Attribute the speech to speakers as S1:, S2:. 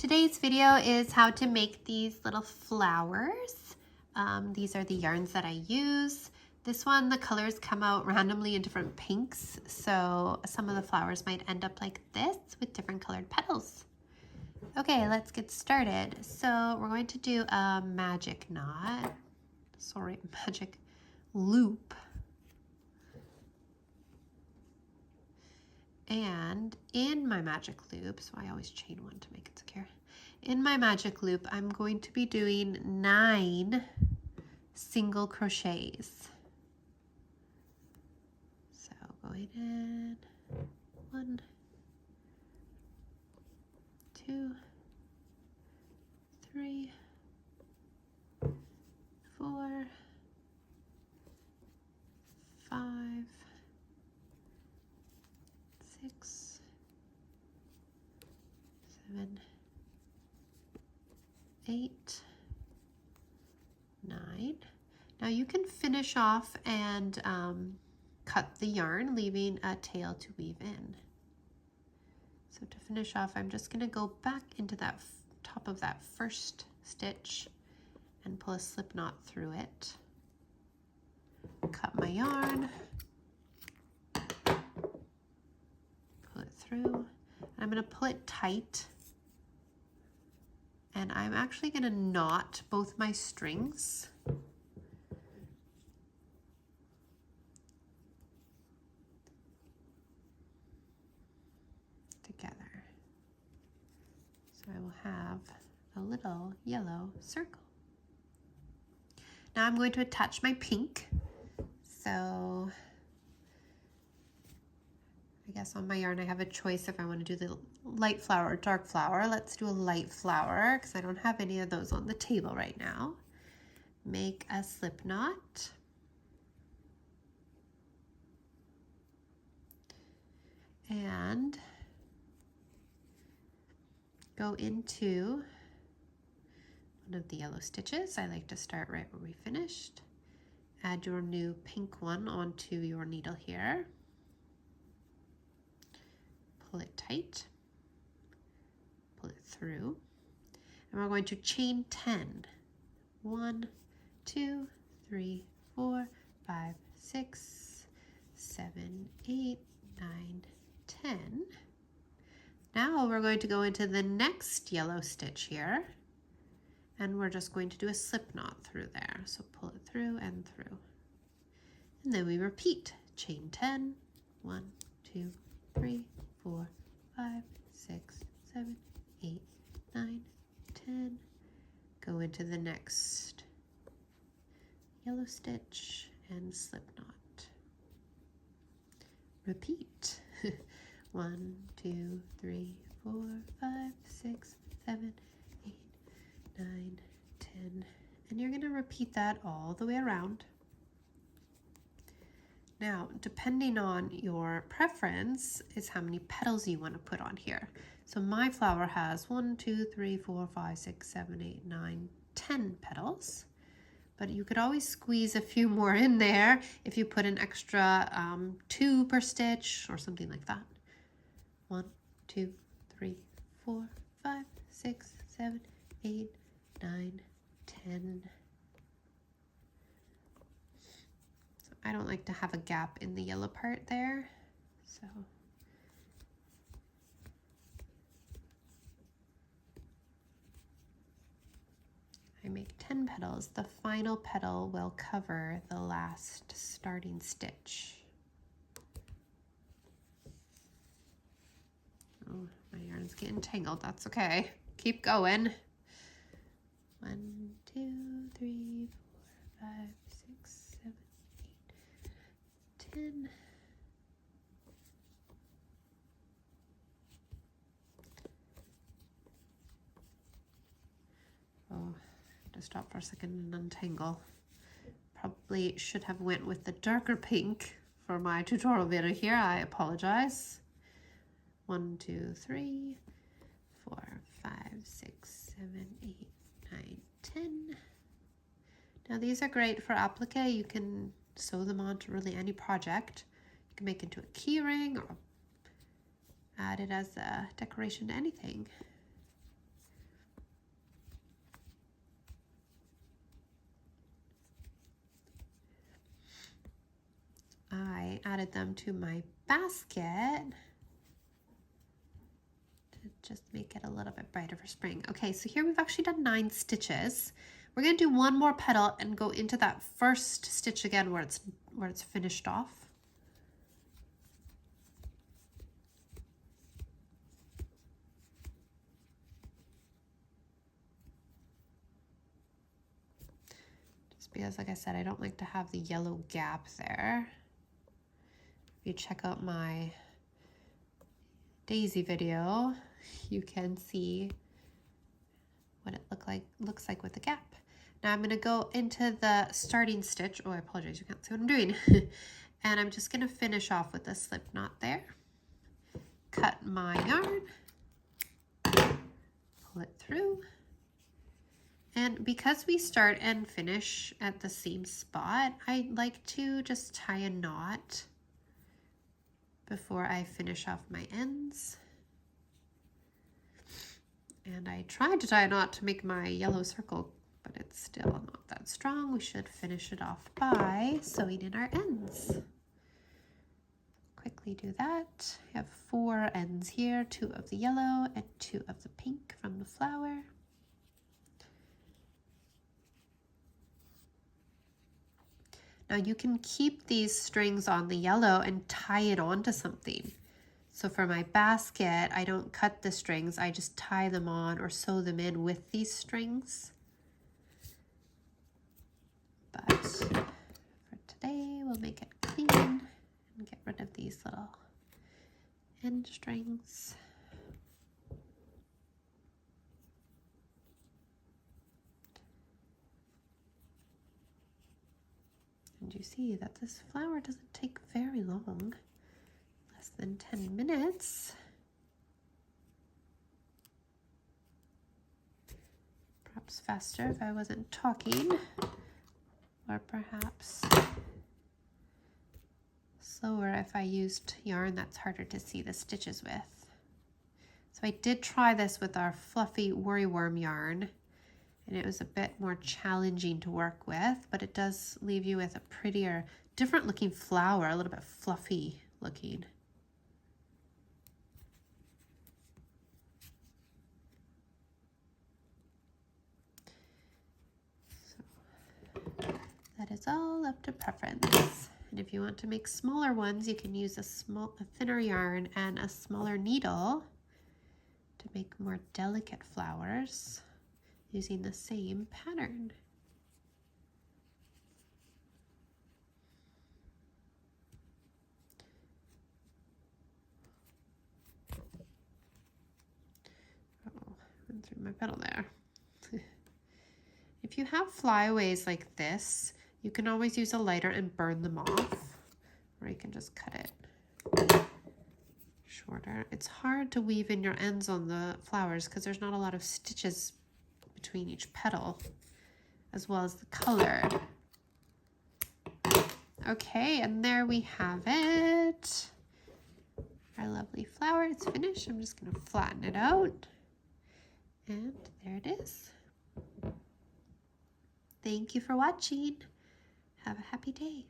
S1: Today's video is how to make these little flowers. These are the yarns that I use. This one, the colors come out randomly in different pinks, so some of the flowers might end up like this with different colored petals. Okay, let's get started. So we're going to do a magic loop. And in my magic loop, so I always chain one to make it secure. In my magic loop, I'm going to be doing 9 single crochets. So going in 1, 2, 3, 4, 5, 6, 7, 8, 9. Now you can finish off and cut the yarn, leaving a tail to weave in. So to finish off, I'm just going to go back into that top of that first stitch and pull a slip knot through it. Cut my yarn, pull it through, and I'm going to pull it tight. And I'm actually going to knot both my strings. Together. So I will have a little yellow circle. Now I'm going to attach my pink. So I guess on my yarn I have a choice if I want to do the light flower or dark flower. Let's do a light flower because I don't have any of those on the table right now. Make a slip knot. And go into one of the yellow stitches. I like to start right where we finished. Add your new pink one onto your needle here. Pull it tight. Pull it through. And we're going to chain 10. 1, 2, 3, 4, 5, 6, 7, 8, 9, 10. Now we're going to go into the next yellow stitch here, and we're just going to do a slip knot through there. So pull it through and through. And then we repeat. Chain 10. 1, 2, 3, 4, 5, 6, 7, 8, 9, 10. Go into the next yellow stitch and slip knot. Repeat. 1, 2, 3, 4, 5, 6, 7, 8, 9, 10. And you're going to repeat that all the way around. Now, depending on your preference is how many petals you want to put on here. So my flower has 1, 2, 3, 4, 5, 6, 7, 8, 9, 10 petals. But you could always squeeze a few more in there if you put an extra 2 per stitch or something like that. 1, 2, 3, 4, 5, 6, 7, 8, 9, 10. So I don't like to have a gap in the yellow part there. So I make 10 petals. The final petal will cover the last starting stitch. Oh, my yarn's getting tangled. That's okay. Keep going. 1, 2, 3, 4, 5, 6, 7, 8, 10. Oh, to stop for a second and untangle. Probably should have went with the darker pink for my tutorial video here. I apologize. 1, 2, 3, 4, 5, 6, 7, 8, 9, 10. Now these are great for applique. You can sew them onto really any project. You can make into a key ring or add it as a decoration to anything. added them to my basket to just make it a little bit brighter for spring. Okay, so here we've actually done 9 stitches. We're going to do one more petal and go into that first stitch again where it's finished off. Because like I said, I don't like to have the yellow gap there. If you check out my daisy video, you can see what it looks like with the gap. Now I'm going to go into the starting stitch. Oh, I apologize, you can't see what I'm doing. And I'm just going to finish off with a slip knot there. Cut my yarn, pull it through. And because we start and finish at the same spot, I like to just tie a knot before I finish off my ends. And I tried to tie a knot to make my yellow circle, but it's still not that strong. We should finish it off by sewing in our ends. Quickly do that. I have 4 ends here, 2 of the yellow and 2 of the pink from the flower. Now you can keep these strings on the yellow and tie it onto something. So for my basket, I don't cut the strings, I just tie them on or sew them in with these strings. But for today, we'll make it clean and get rid of these little end strings. And you see that this flower doesn't take very long, less than 10 minutes. Perhaps faster if I wasn't talking, or perhaps slower if I used yarn that's harder to see the stitches with. So I did try this with our fluffy worryworm yarn, and it was a bit more challenging to work with, but it does leave you with a prettier, different looking flower, a little bit fluffy looking. So that is all up to preference. And if you want to make smaller ones, you can use a thinner yarn and a smaller needle to make more delicate flowers, using the same pattern. Uh-oh, went through my petal there. If you have flyaways like this, you can always use a lighter and burn them off, or you can just cut it shorter. It's hard to weave in your ends on the flowers because there's not a lot of stitches between each petal, as well as the color. Okay, and there we have it. Our lovely flower is finished. I'm just going to flatten it out. And there it is. Thank you for watching. Have a happy day.